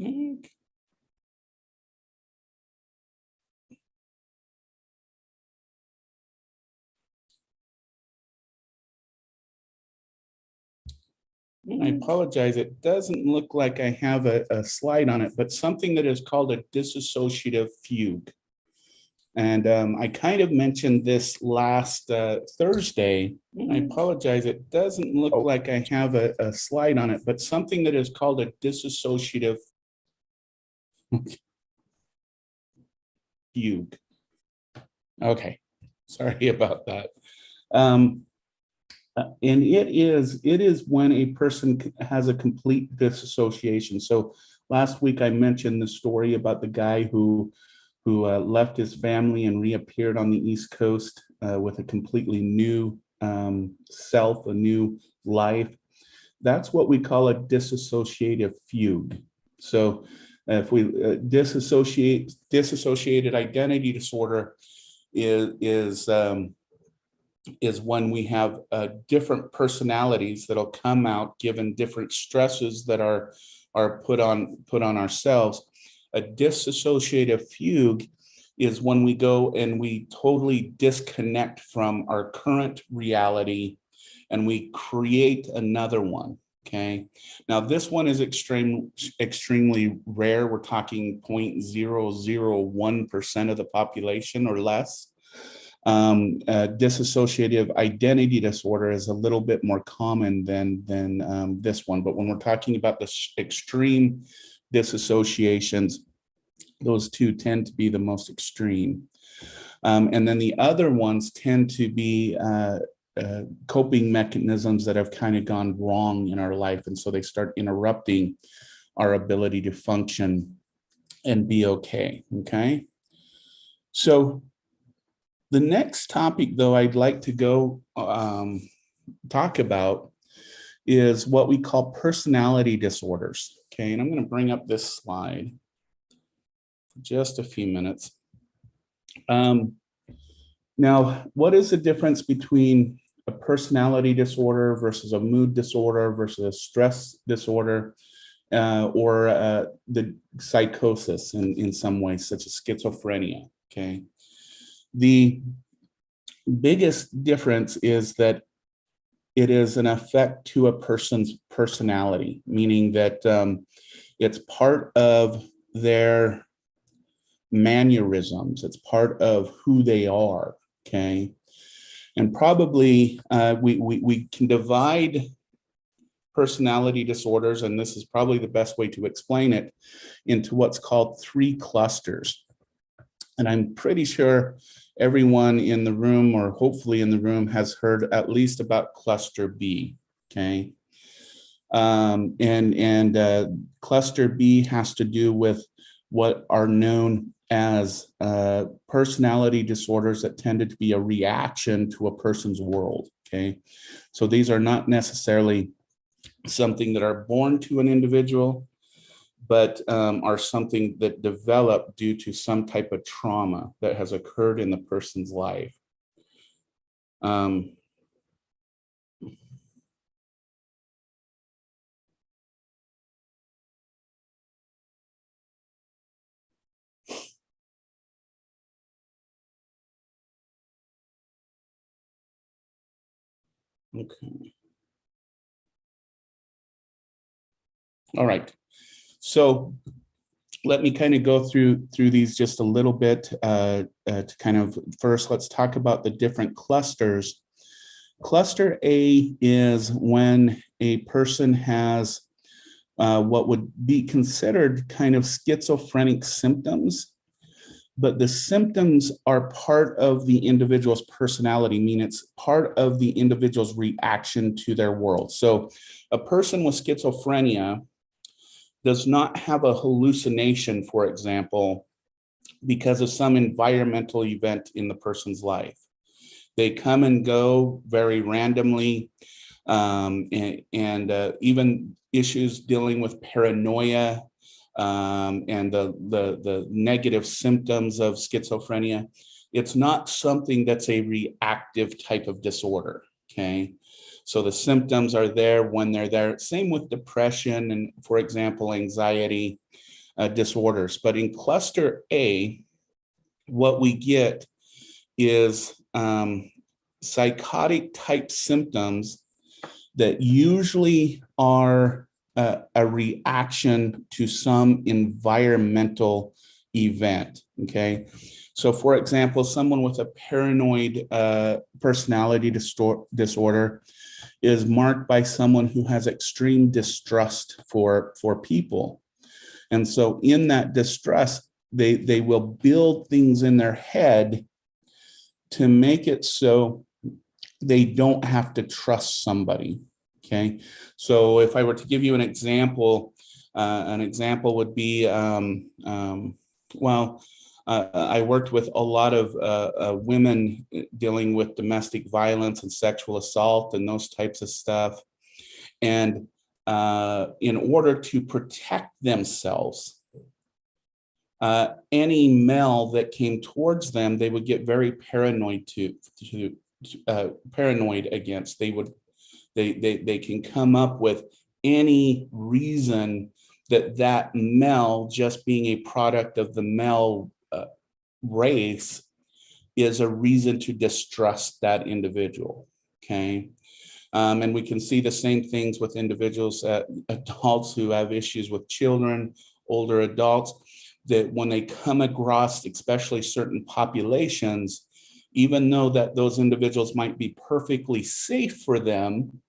I apologize. It doesn't look like I have a slide on it, but something that is called a dissociative fugue. And I kind of mentioned this last Thursday. I apologize. It doesn't look like I have a slide on it, but something that is called a dissociative fugue. Okay, sorry about that. And it is when a person has a complete dissociation. So last week I mentioned the story about the guy who left his family and reappeared on the East Coast with a completely new self, a new life. That's what we call a dissociative fugue. So if we dissociated identity disorder is when we have different personalities that'll come out given different stresses that are put on ourselves. A dissociative fugue is when we go and we totally disconnect from our current reality and we create another one. Okay. Now this one is extremely rare. We're talking 0.001% of the population or less. Dissociative identity disorder is a little bit more common than this one. But when we're talking about the extreme dissociations, those two tend to be the most extreme. And then the other ones tend to be coping mechanisms that have kind of gone wrong in our life. And so they start interrupting our ability to function and be okay. Okay. So the next topic, though, I'd like to go talk about is what we call personality disorders. Okay, and I'm going to bring up this slide for just a few minutes. Now, what is the difference between a personality disorder versus a mood disorder versus a stress disorder or the psychosis in some ways, such as schizophrenia? Okay. The biggest difference is that it is an effect to a person's personality, meaning that it's part of their mannerisms. It's part of who they are, okay? And probably we can divide personality disorders, and this is probably the best way to explain it, into what's called 3 clusters. And I'm pretty sure everyone in the room, or hopefully in the room, has heard at least about cluster B, okay? Cluster B has to do with what are known as personality disorders that tended to be a reaction to a person's world, okay? So these are not necessarily something that are born to an individual, but are something that develop due to some type of trauma that has occurred in the person's life. Okay. All right. So let me kind of go through these just a little bit to kind of first, let's talk about the different clusters. Cluster A is when a person has what would be considered kind of schizophrenic symptoms, but the symptoms are part of the individual's personality, meaning it's part of the individual's reaction to their world. So a person with schizophrenia does not have a hallucination, for example, because of some environmental event in the person's life. They come and go very randomly, and even issues dealing with paranoia and the negative symptoms of schizophrenia. It's not something that's a reactive type of disorder, okay? So the symptoms are there when they're there. Same with depression and, for example, anxiety. disorders. But in cluster A, what we get is psychotic type symptoms that usually are a reaction to some environmental event, okay? So for example, someone with a paranoid personality disorder is marked by someone who has extreme distrust for people. And so in that distrust, they will build things in their head to make it so they don't have to trust somebody, okay? So if I were to give you an example would be, I worked with a lot of women dealing with domestic violence and sexual assault and those types of stuff. And in order to protect themselves, any male that came towards them, they would get very paranoid paranoid against. They can come up with any reason that male, just being a product of the male race, is a reason to distrust that individual, okay? And we can see the same things with individuals, adults who have issues with children, older adults, that when they come across, especially certain populations, even though that those individuals might be perfectly safe for them,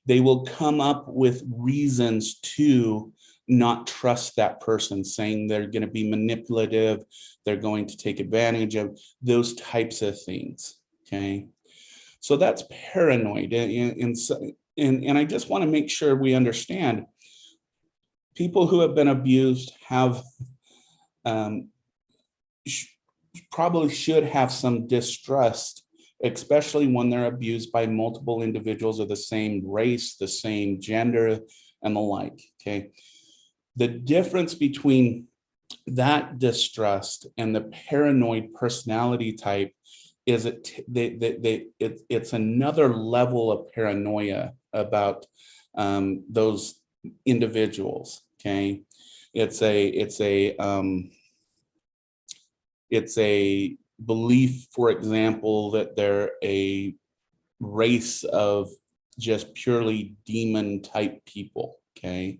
they will come up with reasons to not trust that person, saying they're going to be manipulative, they're going to take advantage of those types of things, okay? So that's paranoid. And I just want to make sure we understand, people who have been abused have probably should have some distrust, especially when they're abused by multiple individuals of the same race, the same gender, and the like, okay? The difference between that distrust and the paranoid personality type is it's another level of paranoia about those individuals, okay? It's a belief, for example, that they're a race of just purely demon type people, okay?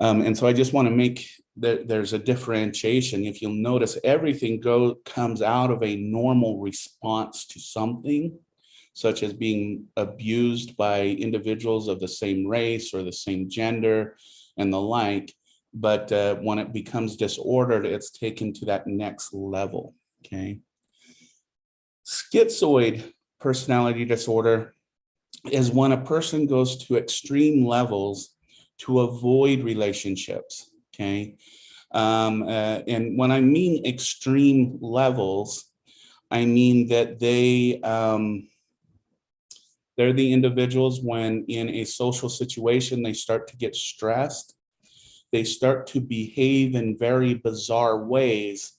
And so I just want to make that there's a differentiation. If you'll notice, everything comes out of a normal response to something, such as being abused by individuals of the same race or the same gender and the like. But when it becomes disordered, it's taken to that next level, okay? Schizoid personality disorder is when a person goes to extreme levels to avoid relationships, okay? And when I mean extreme levels, I mean that they're the individuals when in a social situation, they start to get stressed, they start to behave in very bizarre ways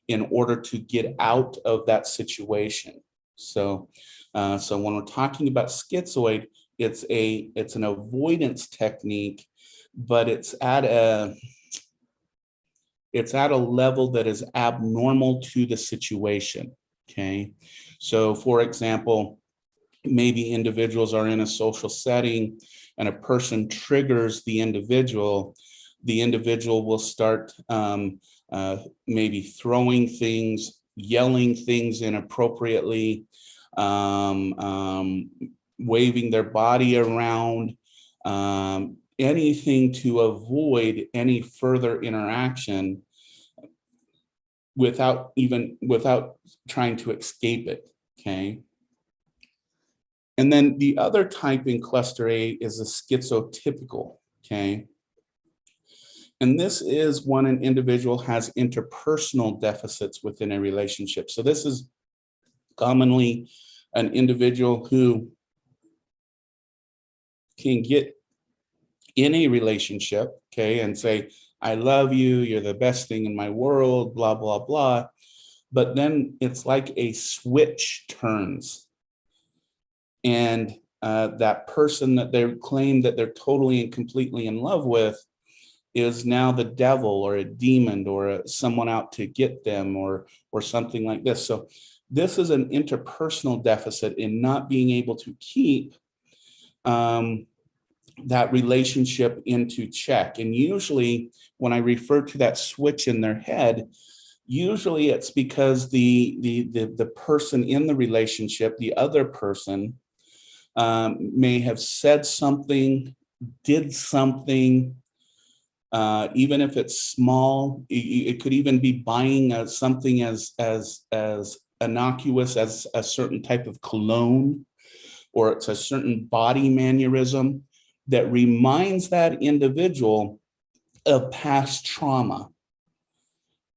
in order to get out of that situation. So when we're talking about schizoid, it's an avoidance technique, but it's at a level that is abnormal to the situation, okay? So for example, maybe individuals are in a social setting and a person triggers the individual will start maybe throwing things, yelling things inappropriately, waving their body around, anything to avoid any further interaction without trying to escape it, okay? And then the other type in cluster A is a schizotypical, okay? And this is when an individual has interpersonal deficits within a relationship. So this is commonly an individual who can get in a relationship, okay, and say, I love you, you're the best thing in my world, blah, blah, blah. But then it's like a switch turns. And that person that they claim that they're totally and completely in love with is now the devil or a demon or someone out to get them or something like this. So this is an interpersonal deficit in not being able to keep that relationship into check. And usually when I refer to that switch in their head, usually it's because the person in the relationship, the other person, may have said something, did something, even if it's small. It could even be buying something as innocuous as a certain type of cologne, or it's a certain body mannerism that reminds that individual of past trauma.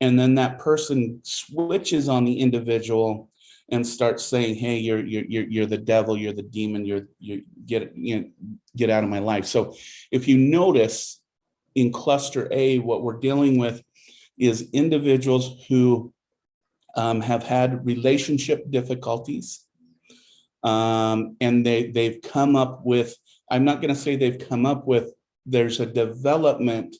And then that person switches on the individual and starts saying, "Hey, you're the devil, you're the demon, you get out of my life." So if you notice in cluster A, what we're dealing with is individuals who have had relationship difficulties, and they've come up with, I'm not going to say they've come up with, there's a development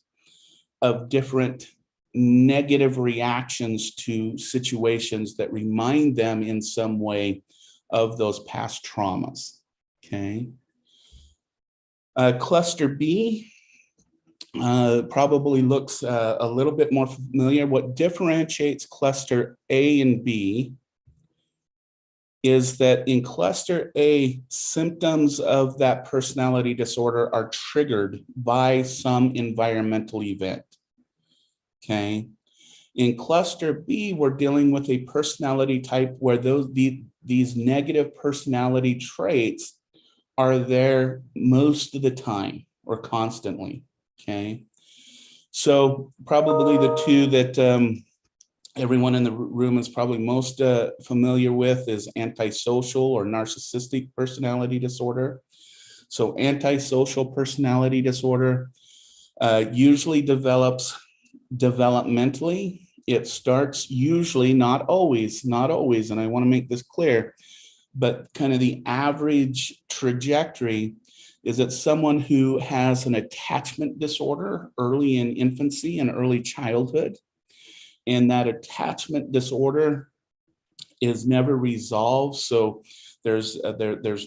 of different negative reactions to situations that remind them in some way of those past traumas. Okay. Cluster B probably looks a little bit more familiar. What differentiates cluster A and B is that in cluster A, symptoms of that personality disorder are triggered by some environmental event. Okay. In cluster B, we're dealing with a personality type where these negative personality traits are there most of the time or constantly. Okay. So probably the two that everyone in the room is probably most familiar with is antisocial or narcissistic personality disorder. So antisocial personality disorder usually develops developmentally. It starts usually, not always, and I want to make this clear, but kind of the average trajectory is that someone who has an attachment disorder early in infancy and early childhood, and that attachment disorder is never resolved. So there's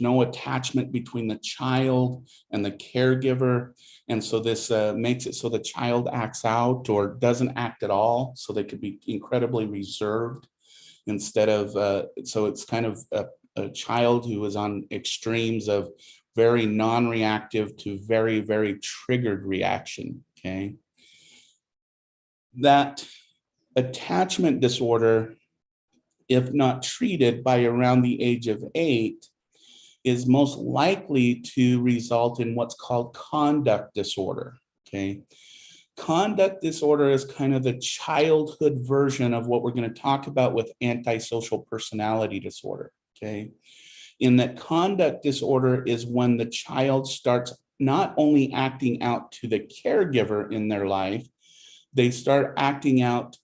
no attachment between the child and the caregiver. And so this makes it so the child acts out or doesn't act at all. So they could be incredibly reserved instead of, so it's kind of a child who is on extremes of very non-reactive to very, very triggered reaction, okay? That attachment disorder, if not treated by around the age of 8, is most likely to result in what's called conduct disorder, okay? Conduct disorder is kind of the childhood version of what we're going to talk about with antisocial personality disorder, okay? In that conduct disorder is when the child starts not only acting out to the caregiver in their life, they start acting out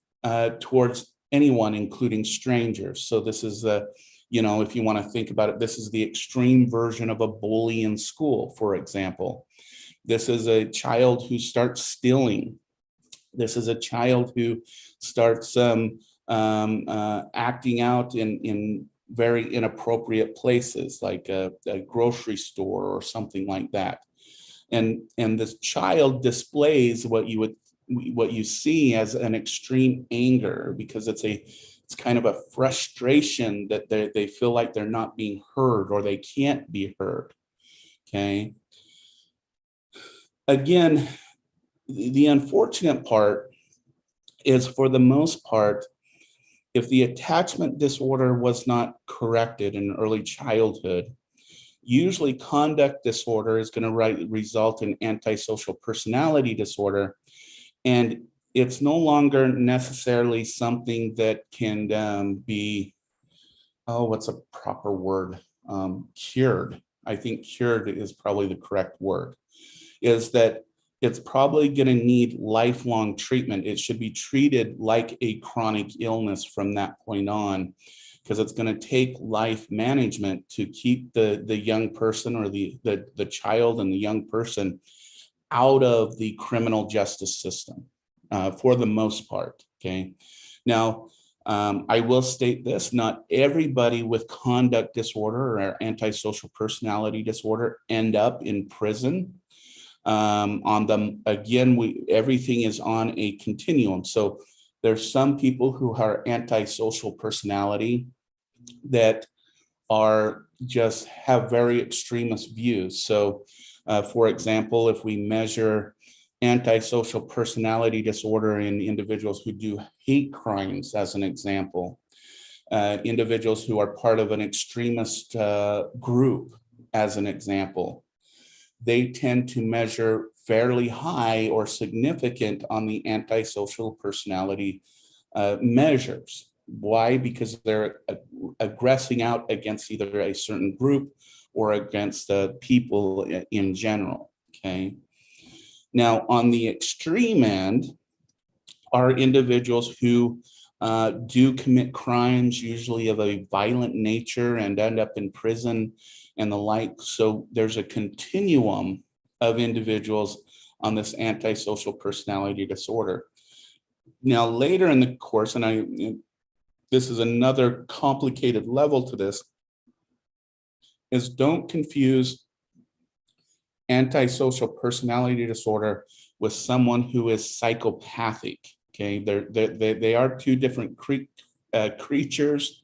towards anyone, including strangers. So this is the, if you want to think about it, this is the extreme version of a bully in school, for example. This is a child who starts stealing. This is a child who starts acting out in very inappropriate places, like a grocery store or something like that. And this child displays what you see as an extreme anger, because it's kind of a frustration that they feel like they're not being heard or they can't be heard. Okay. Again, the unfortunate part is, for the most part, if the attachment disorder was not corrected in early childhood, usually conduct disorder is going to result in antisocial personality disorder. And it's no longer necessarily something that can be, what's a proper word? Cured. I think cured is probably the correct word. Is that it's probably going to need lifelong treatment. It should be treated like a chronic illness from that point on, because it's going to take life management to keep the young person or the child and the young person out of the criminal justice system for the most part, okay? Now, I will state this, not everybody with conduct disorder or antisocial personality disorder end up in prison. On them, again, everything is on a continuum. So there's some people who are antisocial personality that are just have very extremist views. So for example, if we measure antisocial personality disorder in individuals who do hate crimes, as an example, individuals who are part of an extremist group, as an example, they tend to measure fairly high or significant on the antisocial personality measures. Why? Because they're aggressing out against either a certain group or against people in general, okay? Now, on the extreme end are individuals who do commit crimes, usually of a violent nature, and end up in prison and the like. So there's a continuum of individuals on this antisocial personality disorder. Now, later in the course, and this is another complicated level to this, is don't confuse antisocial personality disorder with someone who is psychopathic. Okay, they are two different creatures.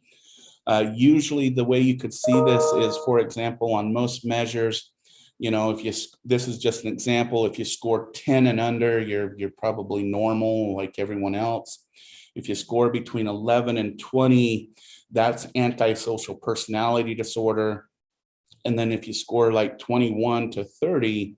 Usually the way you could see this is, for example, on most measures, if this is just an example, if you score 10 and under, you're probably normal like everyone else. If you score between 11 and 20, that's antisocial personality disorder. And then if you score like 21 to 30,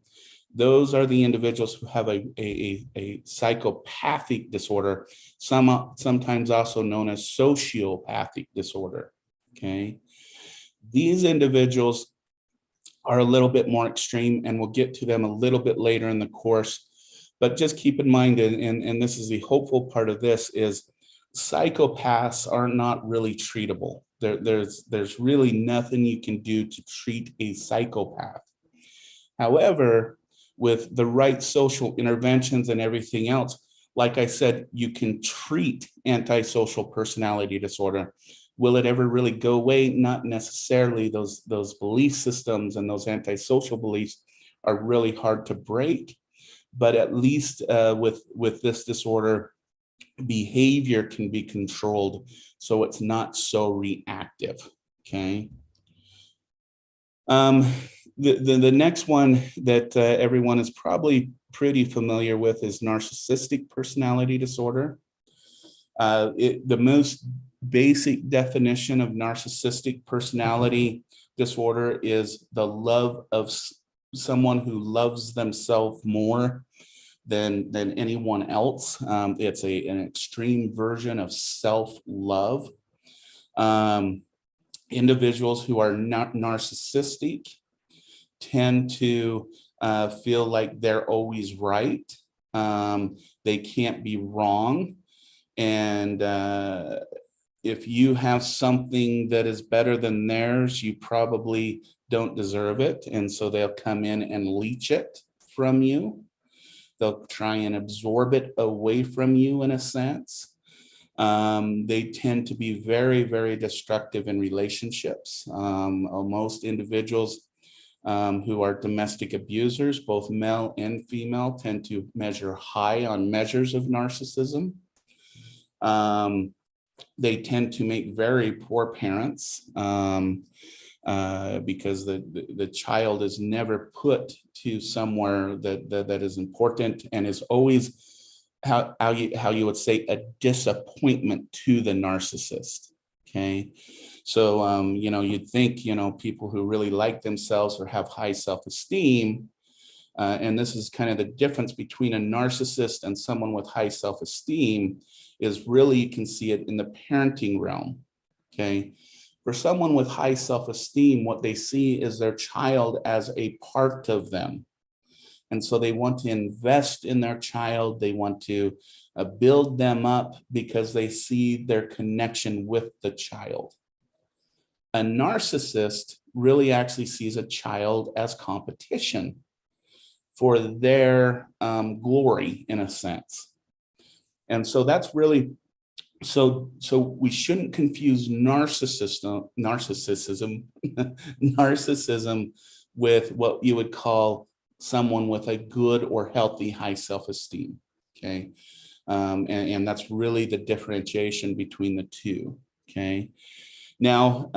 those are the individuals who have a psychopathic disorder, sometimes also known as sociopathic disorder, okay? These individuals are a little bit more extreme, and we'll get to them a little bit later in the course. But just keep in mind, and this is the hopeful part of this, is psychopaths are not really treatable. There's really nothing you can do to treat a psychopath. However, with the right social interventions and everything else, like I said, you can treat antisocial personality disorder. Will it ever really go away? Not necessarily. Those belief systems and those antisocial beliefs are really hard to break, but at least with this disorder, behavior can be controlled, so it's not so reactive, okay? The next one that everyone is probably pretty familiar with is narcissistic personality disorder. The most basic definition of narcissistic personality disorder is the love of someone who loves themselves more than anyone else. It's an extreme version of self-love. Individuals who are not narcissistic tend to feel like they're always right. They can't be wrong. And if you have something that is better than theirs, you probably don't deserve it. And so they'll come in and leech it from you. They'll try and absorb it away from you in a sense. They tend to be very, very destructive in relationships. Most individuals who are domestic abusers, both male and female, tend to measure high on measures of narcissism. They tend to make very poor parents because the child is never put to somewhere that is important and is always how you would say a disappointment to the narcissist. Okay, so you'd think people who really like themselves or have high self-esteem, and this is kind of the difference between a narcissist and someone with high self-esteem, is really you can see it in the parenting realm. Okay, for someone with high self-esteem, what they see is their child as a part of them. And so they want to invest in their child. They want to build them up because they see their connection with the child. A narcissist really actually sees a child as competition. for their glory, in a sense. And so that's really, so we shouldn't confuse narcissism narcissism with what you would call someone with a good or healthy high self-esteem. Okay. And that's really the differentiation between the two. Okay. Now,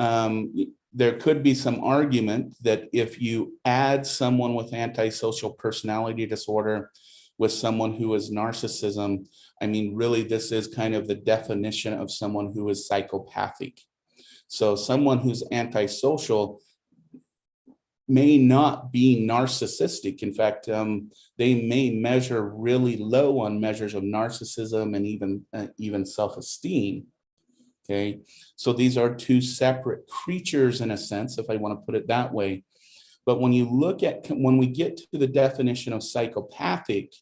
there could be some argument that if you add someone with antisocial personality disorder with someone who is narcissism, I mean, really, this is kind of the definition of someone who is psychopathic. So someone who's antisocial may not be narcissistic. In fact, they may measure really low on measures of narcissism and even self-esteem. Okay, so these are two separate creatures in a sense, if I want to put it that way. But when you look at, when we get to the definition of psychopathic,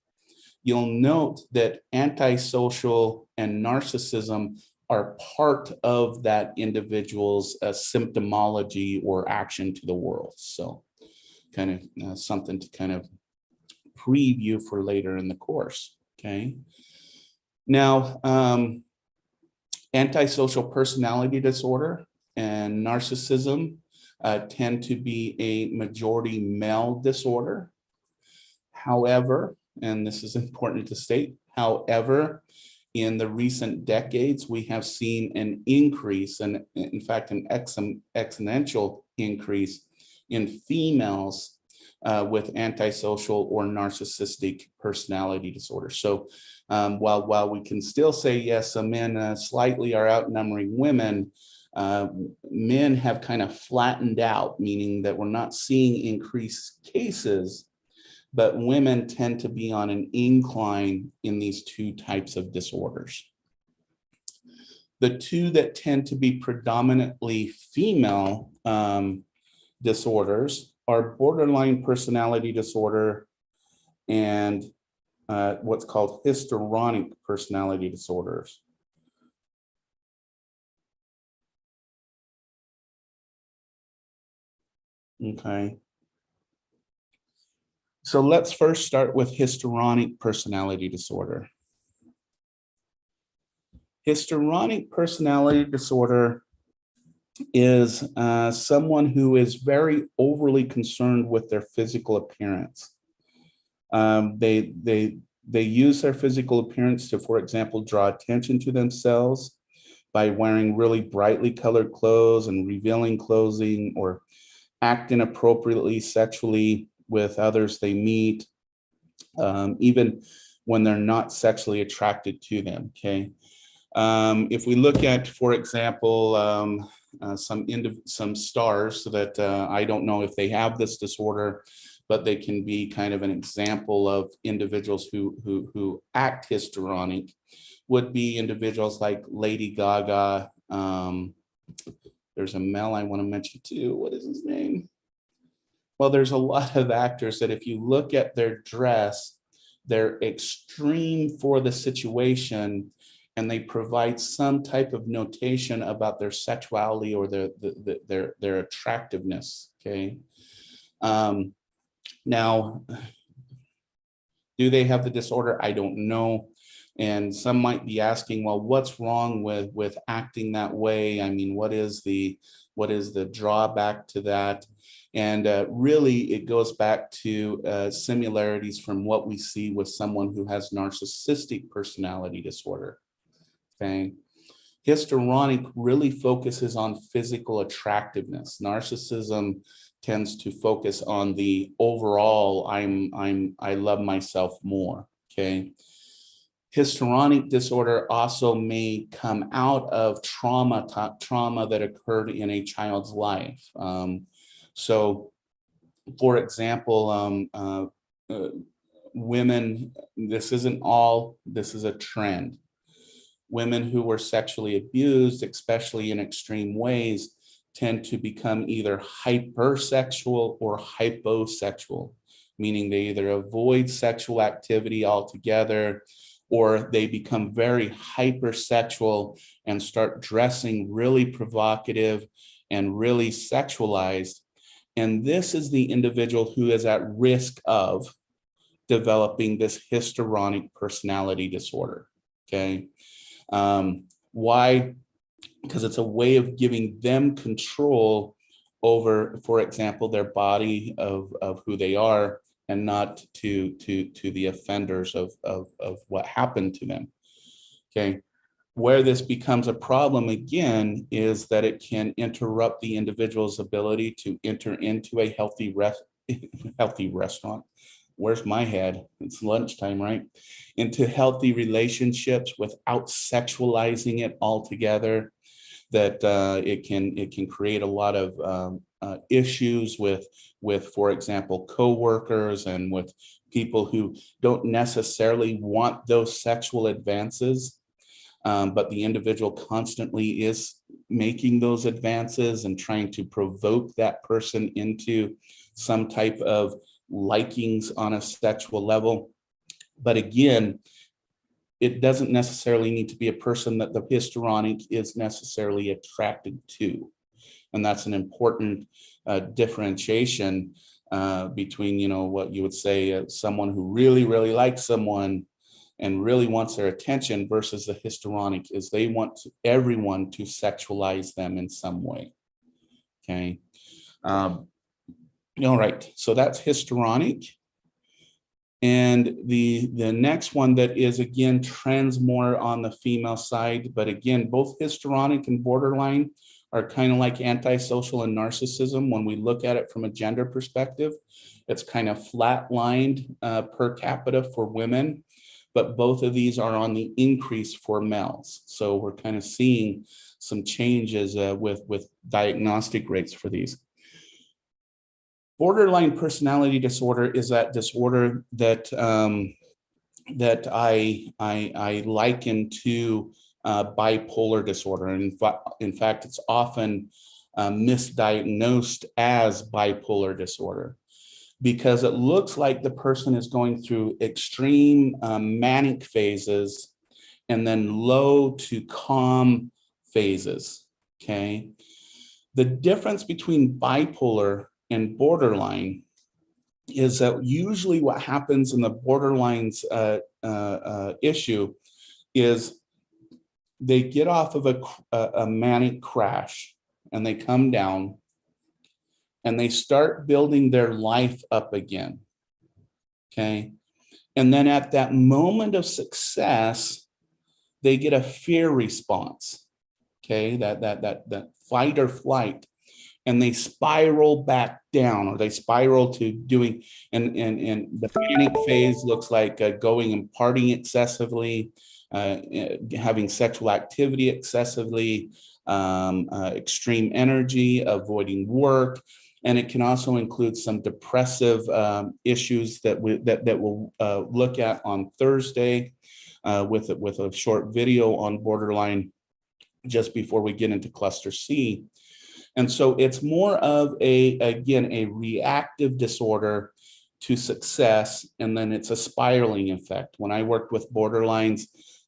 you'll note that antisocial and narcissism are part of that individual's symptomology or action to the world. So kind of something to kind of preview for later in the course. Okay. Now, antisocial personality disorder and narcissism tend to be a majority male disorder. However, and this is important to state, however, in the recent decades, we have seen an increase, and in fact, an exponential increase in females with antisocial or narcissistic personality disorder. So while we can still say, yes, some men slightly are outnumbering women, men have kind of flattened out, meaning that we're not seeing increased cases, but women tend to be on an incline in these two types of disorders. The two that tend to be predominantly female disorders are borderline personality disorder and what's called histrionic personality disorders. Okay. So let's first start with histrionic personality disorder. Histrionic personality disorder is someone who is very overly concerned with their physical appearance. They use their physical appearance to, for example, draw attention to themselves by wearing really brightly colored clothes and revealing clothing, or act inappropriately sexually with others they meet, even when they're not sexually attracted to them. Okay. If we look at, for example, some stars that I don't know if they have this disorder, but they can be kind of an example of individuals who act histrionic, would be individuals like Lady Gaga. There's a male I want to mention too. What is his name? Well, there's a lot of actors that if you look at their dress, they're extreme for the situation, and they provide some type of notation about their sexuality or their attractiveness. Okay. Now, do they have the disorder? I don't know. And some might be asking, well, what's wrong with acting that way? I mean, what is the drawback to that? And really, it goes back to similarities from what we see with someone who has narcissistic personality disorder. Okay. Histrionic really focuses on physical attractiveness. Narcissism tends to focus on the overall, I love myself more. Okay. Histrionic disorder also may come out of trauma that occurred in a child's life. So, for example, women, this isn't all, this is a trend. Women who were sexually abused, especially in extreme ways, tend to become either hypersexual or hyposexual, meaning they either avoid sexual activity altogether, or they become very hypersexual and start dressing really provocative and really sexualized. And this is the individual who is at risk of developing this histrionic personality disorder. Okay. Why? Because it's a way of giving them control over, for example, their body, of who they are, and not to the offenders of what happened to them. Okay. Where this becomes a problem again is that it can interrupt the individual's ability to enter into a healthy restaurant. Where's my head? It's lunchtime, right? Into healthy relationships without sexualizing it altogether. That it can create a lot of issues with, for example, coworkers, and with people who don't necessarily want those sexual advances, but the individual constantly is making those advances and trying to provoke that person into some type of likings on a sexual level. But again, it doesn't necessarily need to be a person that the histrionic is necessarily attracted to. And that's an important differentiation between, what you would say, someone who really, really likes someone and really wants their attention, versus the histrionic is they want everyone to sexualize them in some way. Okay. All right, so that's histrionic. And the next one that is, again, trends more on the female side, but again, both histrionic and borderline are kind of like antisocial and narcissism. When we look at it from a gender perspective, it's kind of flatlined per capita for women, but both of these are on the increase for males. So we're kind of seeing some changes with diagnostic rates for these. Borderline personality disorder is that disorder that that I liken to bipolar disorder. And in fact, it's often misdiagnosed as bipolar disorder, because it looks like the person is going through extreme manic phases and then low to calm phases. Okay. The difference between bipolar and borderline is that usually what happens in the borderlines issue is they get off of a manic crash and they come down and they start building their life up again. Okay. And then at that moment of success, they get a fear response. Okay. That fight or flight. And they spiral back down, or they spiral to doing, and the panic phase looks like going and partying excessively, having sexual activity excessively, extreme energy, avoiding work. And it can also include some depressive issues that we'll look at on Thursday with a short video on borderline just before we get into cluster C. And so it's more of a reactive disorder to success, and then it's a spiraling effect. When I worked with borderlines,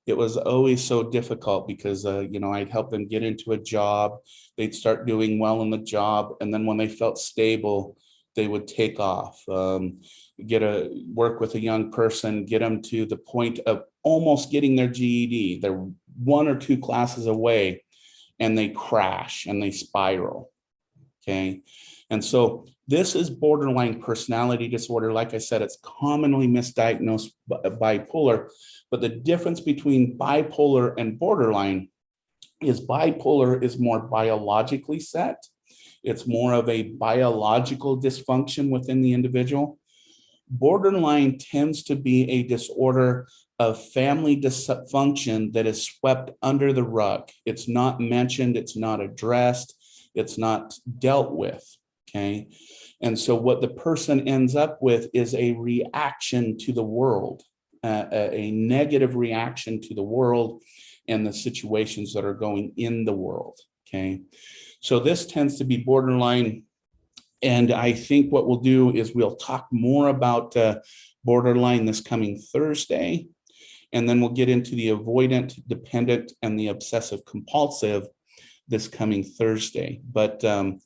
it was always so difficult because, I'd help them get into a job, they'd start doing well in the job, and then when they felt stable, they would take off. Work with a young person, get them to the point of almost getting their GED. They're 1 or 2 classes away, and they crash and they spiral. Okay. And so this is borderline personality disorder. Like I said, it's commonly misdiagnosed bipolar, but the difference between bipolar and borderline is bipolar is more biologically set. It's more of a biological dysfunction within the individual. Borderline tends to be a disorder of family dysfunction that is swept under the rug. It's not mentioned, it's not addressed, it's not dealt with, okay? And so what the person ends up with is a reaction to the world, a negative reaction to the world and the situations that are going in the world, okay? So this tends to be borderline. And I think what we'll do is we'll talk more about borderline this coming Thursday. And then we'll get into the avoidant, dependent, and the obsessive compulsive this coming Thursday. But